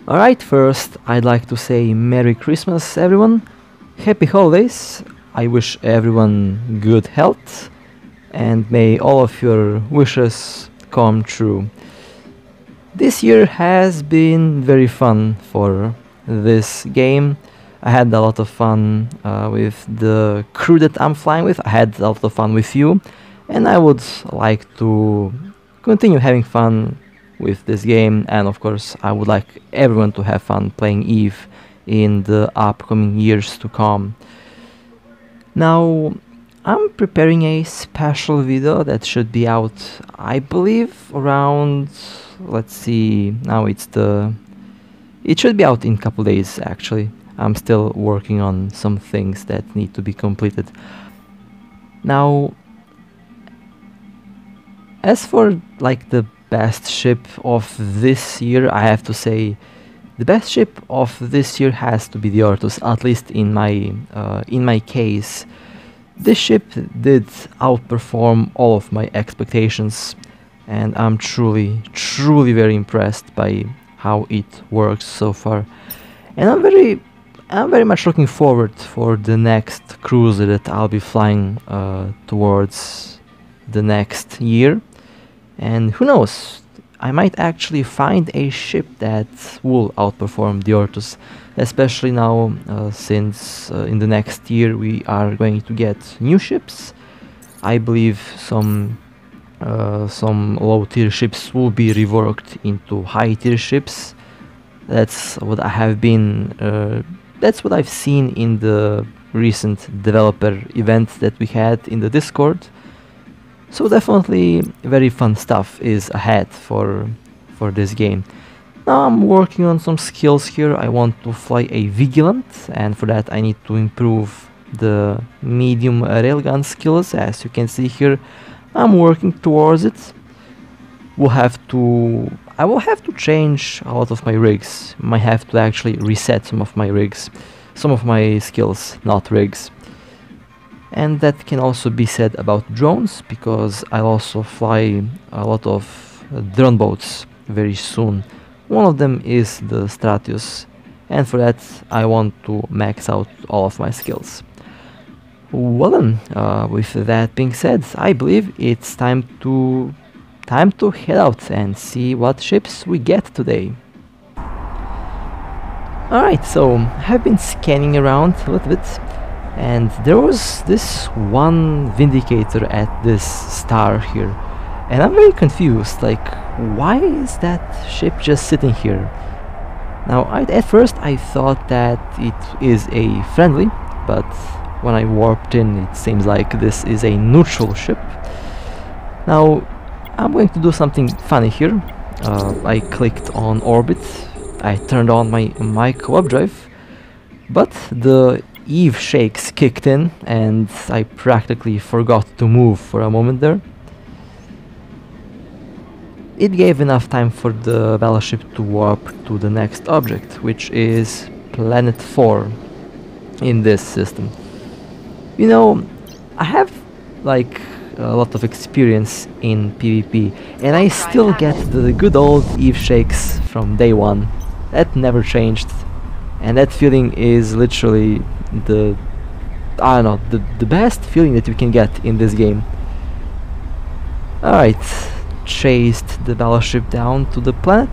Alright, first I'd like to say Merry Christmas everyone, Happy Holidays, I wish everyone good health and may all of your wishes come true. This year has been very fun for this game. I had a lot of fun with the crew that I'm flying with, I had a lot of fun with you, and I would like to continue having fun with this game, and of course I would like everyone to have fun playing EVE in the upcoming years to come. Now I'm preparing a special video that should be out, I believe, around, let's see, now it should be out in a couple days actually. I'm still working on some things that need to be completed. Now, as for like the best ship of this year, I have to say the best ship of this year has to be the Orthrus, at least in my case. This ship did outperform all of my expectations, and I'm truly very impressed by how it works so far. And I'm very much looking forward for the next cruiser that I'll be flying towards the next year. And who knows, I might actually find a ship that will outperform the Orthrus, especially now since in the next year we are going to get new ships. I believe some low tier ships will be reworked into high tier ships. That's what I have been that's what I've seen in the recent developer event that we had in the Discord. So definitely very fun stuff is ahead for this game. Now I'm working on some skills here. I want to fly a Vigilant, and for that I need to improve the medium railgun skills. As you can see here, I'm working towards it. I will have to change a lot of my rigs. Might have to actually reset some of my rigs, some of my skills, not rigs. And that can also be said about drones, because I'll also fly a lot of drone boats very soon. One of them is the Stratius, and for that I want to max out all of my skills. Well then, with that being said, I believe it's time to head out and see what ships we get today. Alright, so I've been scanning around a little bit, and there was this one Vindicator at this star here, and I'm very confused, like, why is that ship just sitting here? Now, at first I thought that it is a friendly, but when I warped in it seems like this is a neutral ship. Now, I'm going to do something funny here. I clicked on orbit, I turned on my co-op drive, but the EVE shakes kicked in and I practically forgot to move for a moment there. It gave enough time for the Battleship to warp to the next object, which is Planet 4 in this system. You know, I have like a lot of experience in PvP, and I still get the good old EVE shakes from day one. That never changed, and that feeling is literally the best feeling that you can get in this game. Alright, chased the Battleship down to the planet.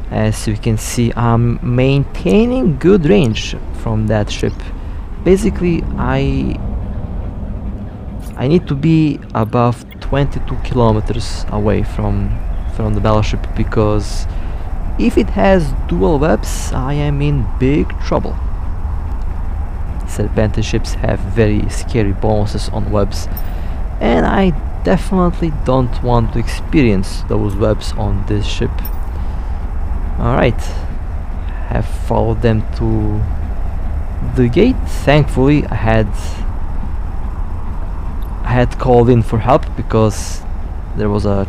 As you can see, I'm maintaining good range from that ship. Basically, I need to be above 22 kilometers away from the Battleship, because if it has dual webs, I am in big trouble. Serpentis ships have very scary bonuses on webs, and I definitely don't want to experience those webs on this ship. Alright, have followed them to the gate. Thankfully I had called in for help, because there was a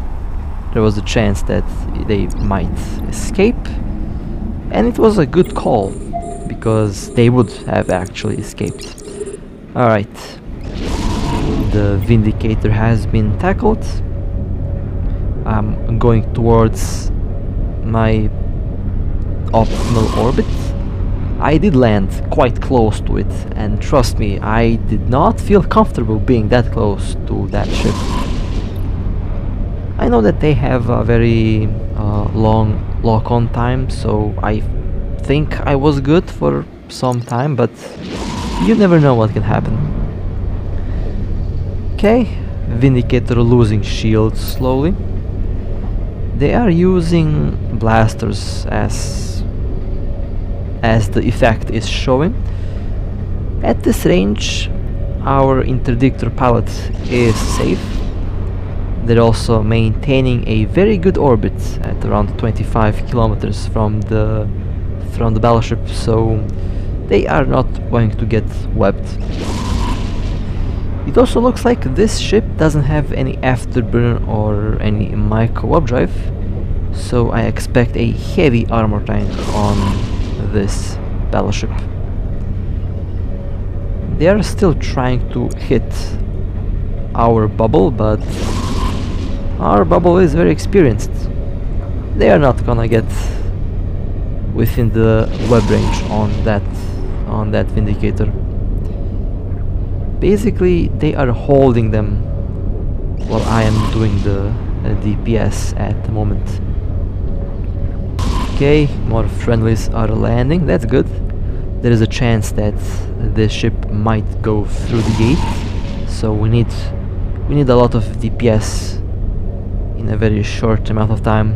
chance that they might escape, and it was a good call, because they would have actually escaped. Alright, the Vindicator has been tackled. I'm going towards my optimal orbit. I did land quite close to it, and trust me, I did not feel comfortable being that close to that ship. I know that they have a very long lock-on time, so I think I was good for some time, but you never know what can happen. Okay, Vindicator losing shield slowly. They are using blasters as the effect is showing. At this range, our interdictor pilot is safe. They're also maintaining a very good orbit at around 25 kilometers from the battleship, so they are not going to get webbed. It also looks like this ship doesn't have any afterburner or any micro warp drive, so I expect a heavy armor tank on this battleship. They are still trying to hit our bubble, but our bubble is very experienced. They are not gonna get within the web range on that Vindicator. Basically, they are holding them while I am doing the DPS at the moment. Okay, more friendlies are landing, that's good. There is a chance that this ship might go through the gate, so we need a lot of DPS in a very short amount of time.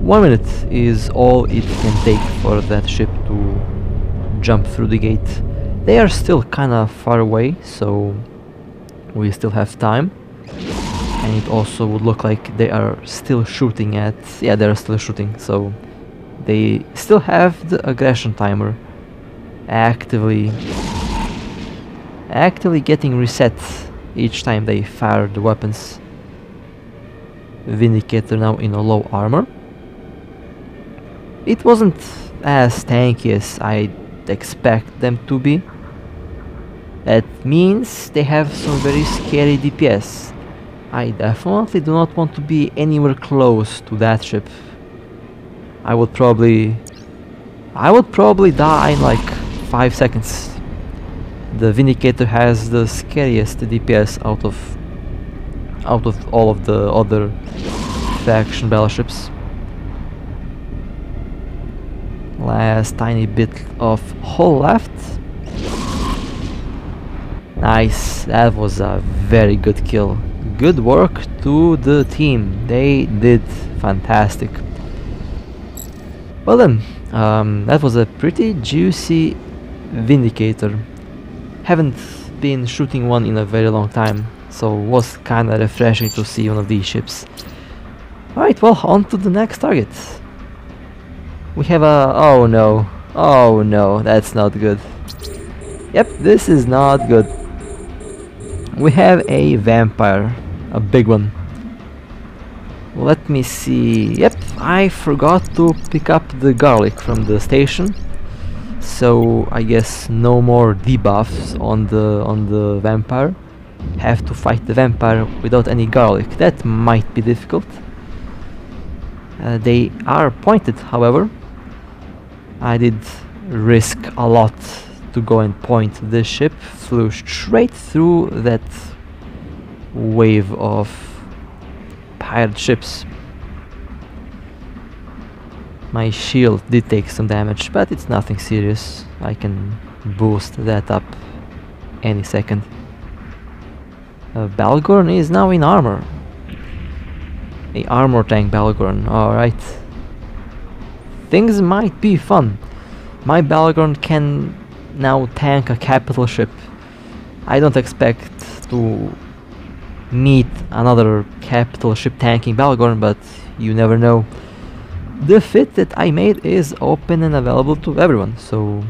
1 minute is all it can take for that ship to jump through the gate. They are still kinda far away, so we still have time. And it also would look like they are still shooting at... yeah, they are still shooting, so they still have the aggression timer actively getting reset each time they fire the weapons. Vindicator now in a low armor. It wasn't as tanky as I'd expect them to be. That means they have some very scary DPS. I definitely do not want to be anywhere close to that ship. I would probably die in like 5 seconds. The Vindicator has the scariest DPS out of all of the other faction battleships. Last tiny bit of hull left. Nice, that was a very good kill. Good work to the team, they did fantastic. Well then, that was a pretty juicy Vindicator. Haven't been shooting one in a very long time, so it was kinda refreshing to see one of these ships. Alright, well, on to the next target. We have a... oh no, that's not good. Yep, this is not good. We have a vampire, a big one. Let me see. Yep, I forgot to pick up the garlic from the station, so I guess no more debuffs on the vampire. Have to fight the vampire without any garlic. That might be difficult. They are pointed, however. I did risk a lot to go and point this ship. Flew straight through that wave of pirate ships. My shield did take some damage, but it's nothing serious. I can boost that up any second. Balgorn is now in armor. A armor tank Balgorn, alright. Things might be fun. My Balgorn can now tank a capital ship. I don't expect to meet another capital ship tanking Balgorn, but you never know. The fit that I made is open and available to everyone, so...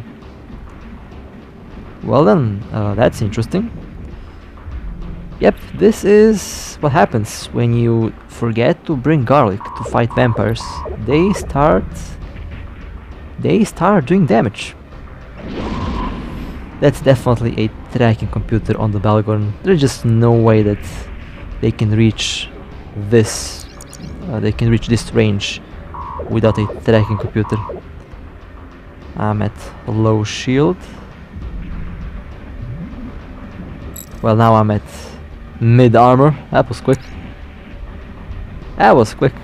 well then, that's interesting. Yep, this is what happens when you forget to bring garlic to fight vampires. They start doing damage. That's definitely a tracking computer on the Balgorn. There's just no way that they can reach this range without a tracking computer. I'm at low shield. Well, now I'm at mid armor. That was quick. That was quick.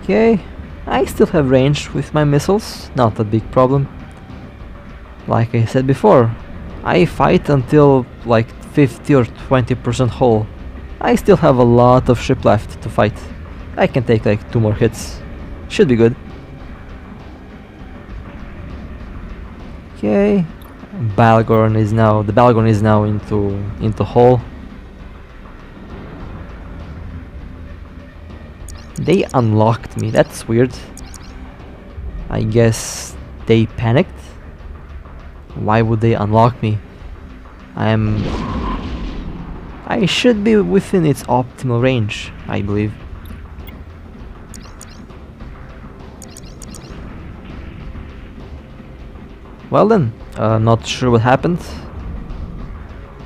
Okay, I still have range with my missiles, not a big problem. Like I said before, I fight until like 50 or 20% hull. I still have a lot of ship left to fight. I can take like 2 more hits. Should be good. Okay, the Balgorn is now into hull. They unlocked me, that's weird. I guess they panicked. Why would they unlock me? I should be within its optimal range, I believe. Well then, not sure what happened.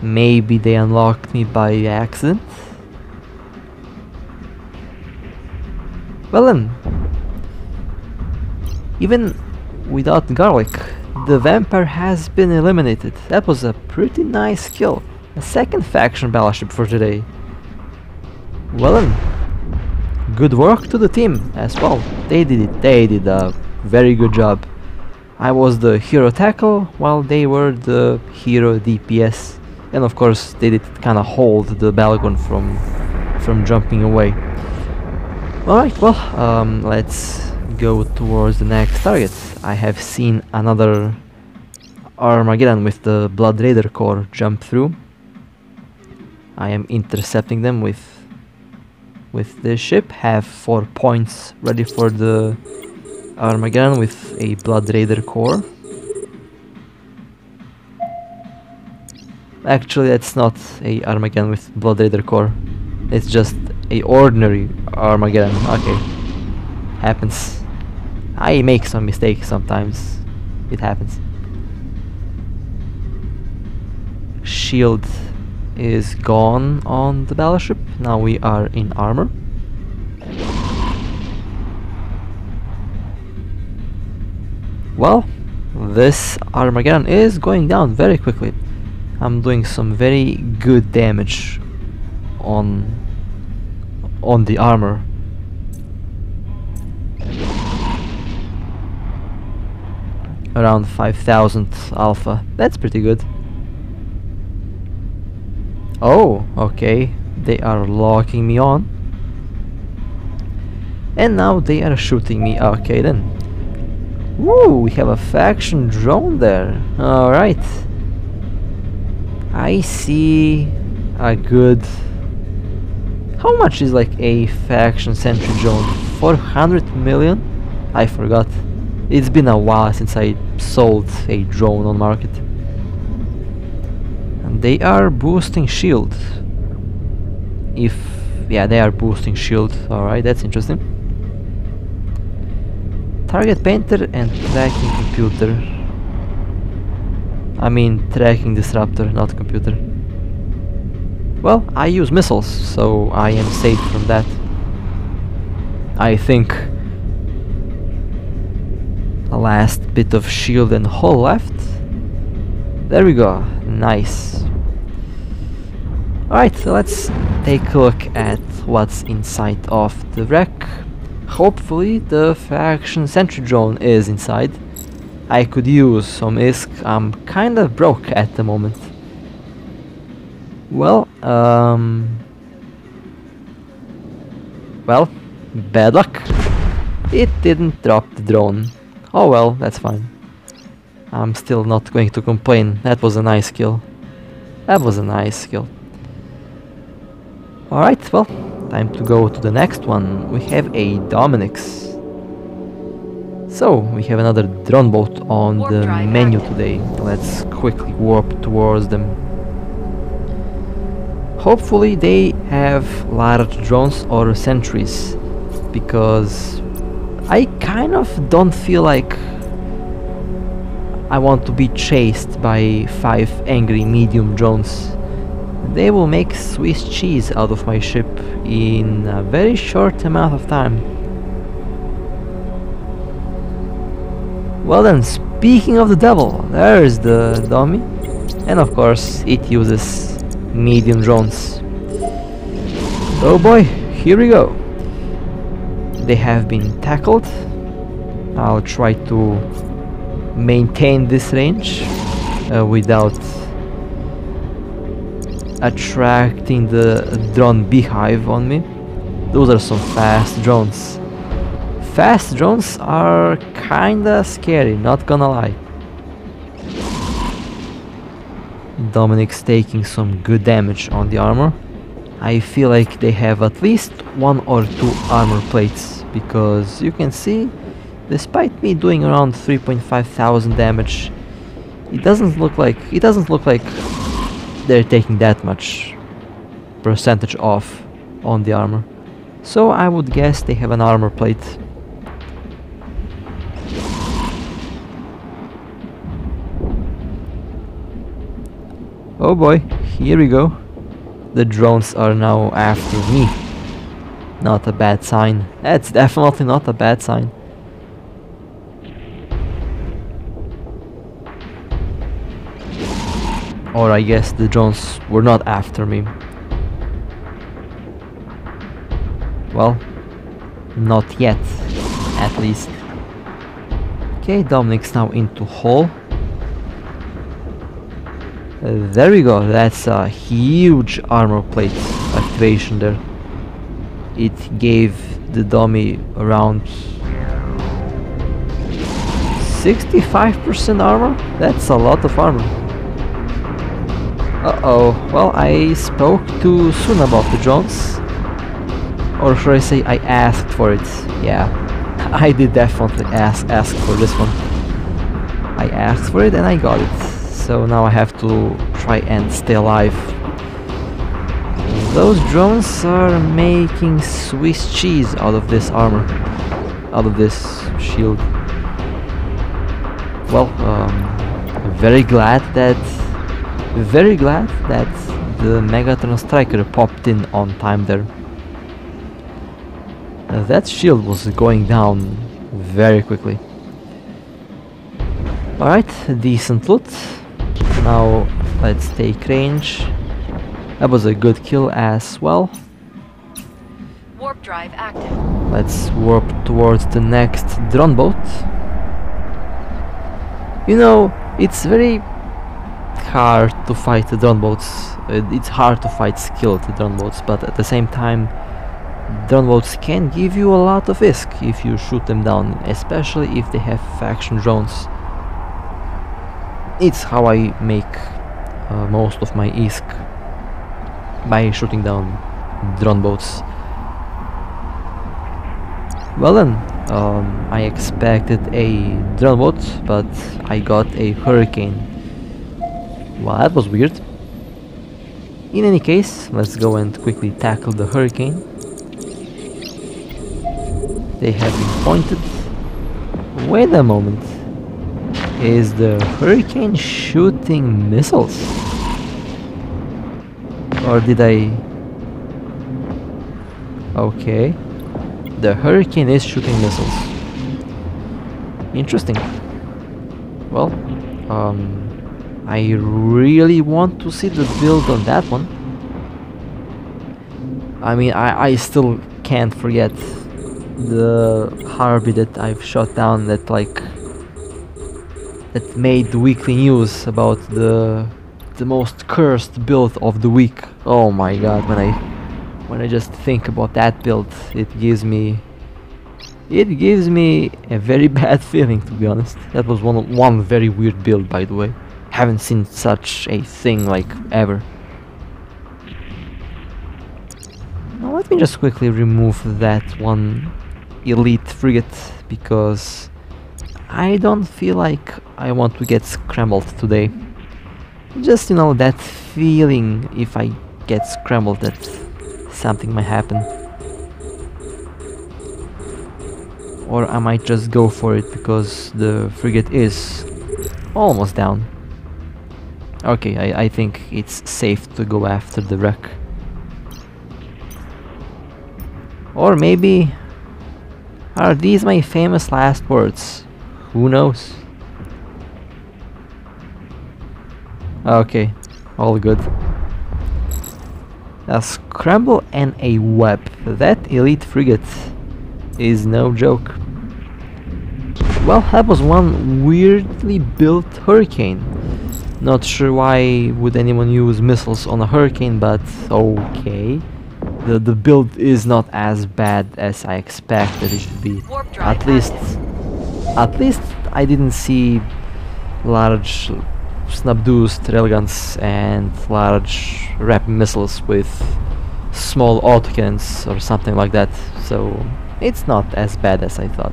Maybe they unlocked me by accident. Well then, even without garlic, the vampire has been eliminated. That was a pretty nice kill. A second faction battleship for today. Well then, good work to the team as well. They did a very good job. I was the hero tackle while they were the hero DPS, and of course they did kind of hold the Balgon from jumping away. Alright, well, let's go towards the next target. I have seen another Armageddon with the Blood Raider core jump through. I am intercepting them with the ship. Have 4 points ready for the Armageddon with a Blood Raider core. Actually, that's not a Armageddon with Blood Raider core. It's just a ordinary Armageddon. Okay, happens. I make some mistakes sometimes. It happens. Shield is gone on the battleship. Now we are in armor. Well, this Armageddon is going down very quickly. I'm doing some very good damage on the armor. Around 5000 alpha. That's pretty good. Oh, okay. They are locking me on. And now they are shooting me. Okay then. Woo, we have a faction drone there. Alright. I see a good... How much is like a faction sentry drone? 400 million? I forgot. It's been a while since I sold a drone on market. And they are boosting shield. Yeah, they are boosting shield. Alright, that's interesting. Target painter and tracking computer. I mean tracking disruptor, not computer. Well, I use missiles, so I am safe from that. I think. A last bit of shield and hull left. There we go. Nice. Alright, so let's take a look at what's inside of the wreck. Hopefully the faction sentry drone is inside. I could use some ISK. I'm kind of broke at the moment. Well, bad luck. It didn't drop the drone. Oh well, that's fine. I'm still not going to complain. That was a nice kill. That was a nice kill. Alright, well, time to go to the next one. We have a Dominix. So, we have another drone boat on the menu today. Let's quickly warp towards them. Hopefully they have large drones or sentries, because I kind of don't feel like I want to be chased by 5 angry medium drones. they will make Swiss cheese out of my ship in a very short amount of time. Well then, speaking of the devil, there's the dummy. And of course, it uses medium drones. Oh boy, here we go. They have been tackled. I'll try to maintain this range without attracting the drone beehive on me. Those are some fast drones. Fast drones are kinda scary, not gonna lie. Dominic's taking some good damage on the armor. I feel like they have at least 1 or 2 armor plates, because you can see, despite me doing around 3,500 damage, it doesn't look like they're taking that much percentage off on the armor. So I would guess they have an armor plate. Oh boy, here we go. The drones are now after me. Not a bad sign. That's definitely not a bad sign. Or I guess the drones were not after me. Well, not yet, at least. Okay, Dominic's now into hull. There we go, that's a huge armor plate activation there. It gave the dummy around 65% armor? That's a lot of armor. Uh-oh, well, I spoke too soon about the drones. Or should I say I asked for it? Yeah, I did definitely ask for this one. I asked for it and I got it. So now I have to try and stay alive. Those drones are making Swiss cheese out of this armor, out of this shield. Well, very glad that the Megatron Striker popped in on time there. That shield was going down very quickly. Alright, decent loot. Now let's take range. That was a good kill as well. Warp drive active. Let's warp towards the next drone boat. You know, it's very hard to fight the drone boats. It's hard to fight skilled drone boats, but at the same time, drone boats can give you a lot of ISK if you shoot them down, especially if they have faction drones. It's how I make most of my ISK, by shooting down drone boats. Well then, I expected a drone boat, but I got a hurricane. Well, that was weird. In any case, let's go and quickly tackle the hurricane. They have been pointed. Wait a moment. Is the hurricane shooting missiles? Or did I... Okay. The hurricane is shooting missiles. Interesting. Well, I really want to see the build on that one. I mean, I still can't forget the Harvey that I've shot down that made the weekly news about the most cursed build of the week. Oh my god, when I just think about that build, it gives me a very bad feeling, to be honest. That was one very weird build, by the way. Haven't seen such a thing like ever. Now let me just quickly remove that one elite frigate, because I don't feel like I want to get scrambled today. Just, you know, that feeling if I get scrambled that something might happen. Or I might just go for it because the frigate is almost down. Okay, I think it's safe to go after the wreck. Or maybe... are these my famous last words? Who knows? Okay, all good. A scramble and a web. That elite frigate is no joke. Well, that was one weirdly built hurricane. Not sure why would anyone use missiles on a hurricane, but okay. The build is not as bad as I expected it should be. At least I didn't see large snubdus, railguns and large rapid missiles with small autocannons or something like that, so it's not as bad as I thought.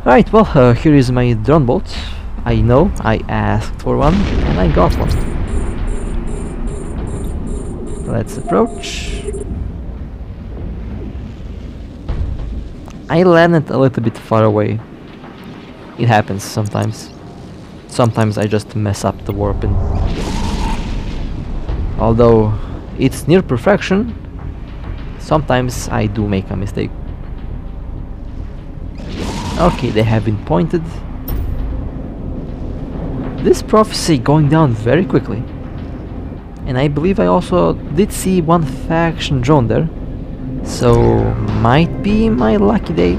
Right, well, here is my drone boat. I know I asked for one and I got one. Let's approach. I landed a little bit far away. It happens sometimes. Sometimes I just mess up the warping. Although it's near perfection, sometimes I do make a mistake. Okay, they have been pointed. This prophecy going down very quickly. And I believe I also did see one faction drone there. So might be my lucky day.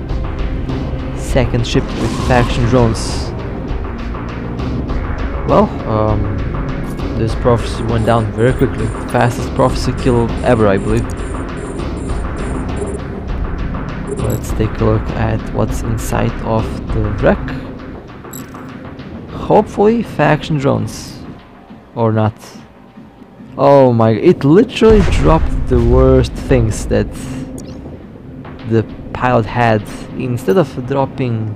Second ship with faction drones. Well, this prophecy went down very quickly. Fastest prophecy kill ever, I believe. Let's take a look at what's inside of the wreck. Hopefully faction drones. Or not. Oh my, it literally dropped the worst things that the pilot had. Instead of dropping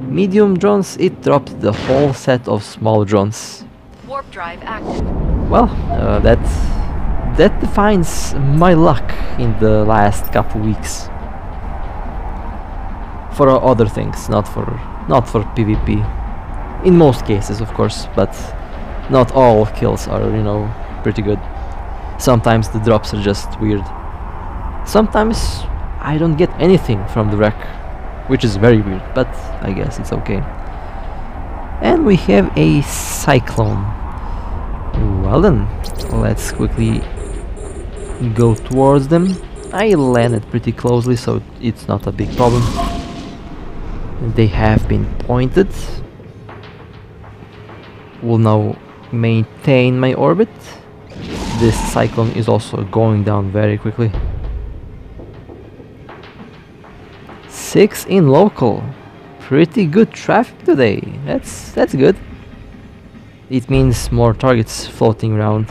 medium drones, it dropped the whole set of small drones. Warp drive active. Well, that defines my luck in the last couple weeks. For other things, not for PvP. In most cases, of course, but not all kills are, you know, pretty good. Sometimes the drops are just weird. Sometimes I don't get anything from the wreck, which is very weird, but I guess it's okay. And we have a cyclone. Well then, let's quickly go towards them. I landed pretty closely, so it's not a big problem. They have been pointed. Will now maintain my orbit. This cyclone is also going down very quickly. 6 in local. Pretty good traffic today. That's good. It means more targets floating around.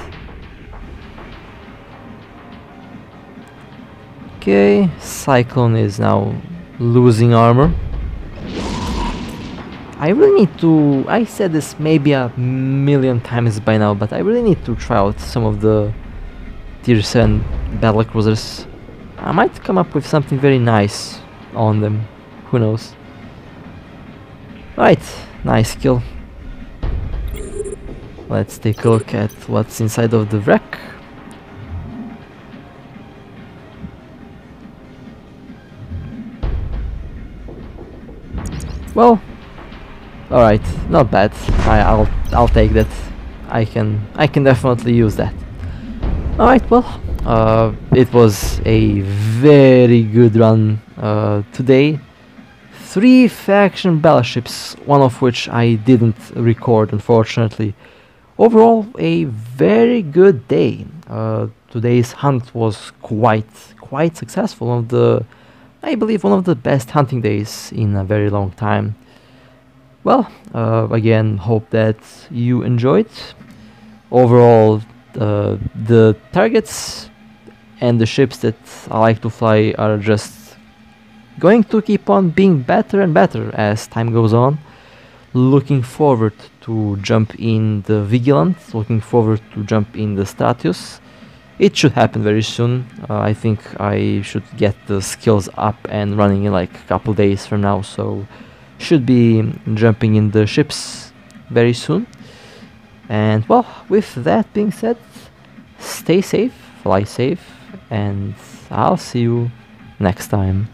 Okay, cyclone is now losing armor. I really need to... I said this maybe a million times by now, but I really need to try out some of the tier 7 battlecruisers. I might come up with something very nice on them. Who knows? Right, nice kill. Let's take a look at what's inside of the wreck. Well, alright, not bad. I'll take that. I can definitely use that. Alright, well, it was a very good run today. 3 faction battleships, one of which I didn't record, unfortunately. Overall, a very good day. Today's hunt was quite successful. I believe one of the best hunting days in a very long time. Well, again, hope that you enjoyed. Overall, the targets and the ships that I like to fly are just going to keep on being better and better as time goes on. Looking forward to jump in the Vigilant, looking forward to jump in the Stratius. It should happen very soon. I think I should get the skills up and running in like a couple days from now, so should be jumping in the ships very soon. And well, with that being said, stay safe, fly safe, and I'll see you next time.